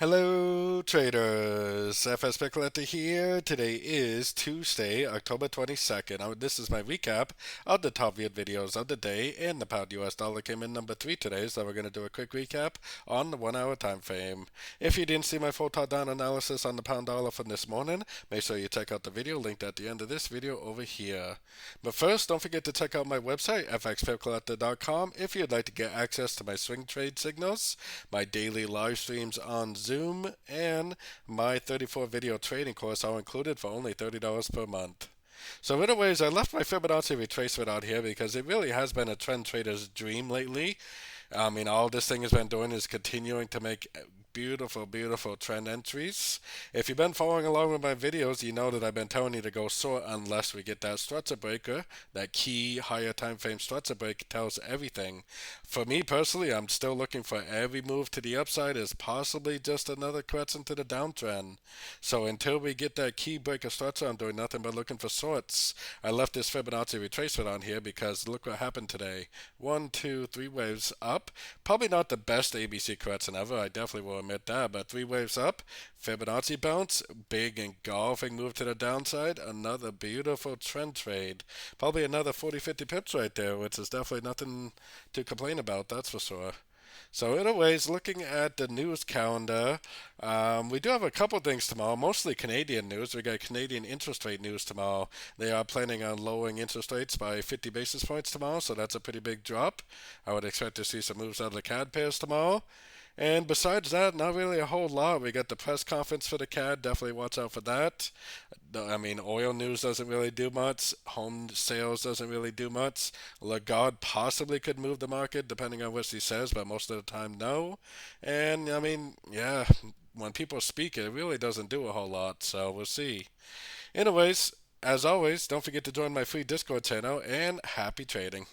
Hello traders, FX Pip Collector here. Today is Tuesday, October 22nd. This is my recap of the top viewed videos of the day, and the pound US dollar came in number 3 today, so we're going to do a quick recap on the 1 hour time frame. If you didn't see my full top down analysis on the pound dollar from this morning, make sure you check out the video linked at the end of this video over here. But first, don't forget to check out my website, fxpipcollector.com, if you'd like to get access to my swing trade signals, my daily live streams on Zoom, and my 34 video trading course all included for only $30 per month. So anyways, I left my Fibonacci retracement out here because it really has been a trend trader's dream lately. All this thing has been doing is continuing to make beautiful, beautiful trend entries. If you've been following along with my videos, you know that I've been telling you to go short unless we get that structure breaker. That key higher time frame structure break tells everything. For me personally, I'm still looking for every move to the upside as possibly just another correction to the downtrend. So until we get that key breaker structure, I'm doing nothing but looking for shorts. I left this Fibonacci retracement on here because look what happened today. 1, 2, 3 waves up. Probably not the best ABC correction ever, I definitely will admit that, but 3 waves up, Fibonacci bounce, big engulfing move to the downside, another beautiful trend trade. Probably another 40-50 pips right there, which is definitely nothing to complain about, that's for sure. So anyways, looking at the news calendar, we do have a couple things tomorrow, mostly Canadian news. We got Canadian interest rate news tomorrow. They are planning on lowering interest rates by 50 basis points tomorrow, so that's a pretty big drop. I would expect to see some moves out of the CAD pairs tomorrow. And besides that, not really a whole lot. We got the press conference for the CAD. Definitely watch out for that. Oil news doesn't really do much. Home sales doesn't really do much. Lagarde possibly could move the market depending on what she says, but most of the time, no. And yeah, when people speak, it really doesn't do a whole lot. So we'll see. Anyways, as always, don't forget to join my free Discord channel and happy trading.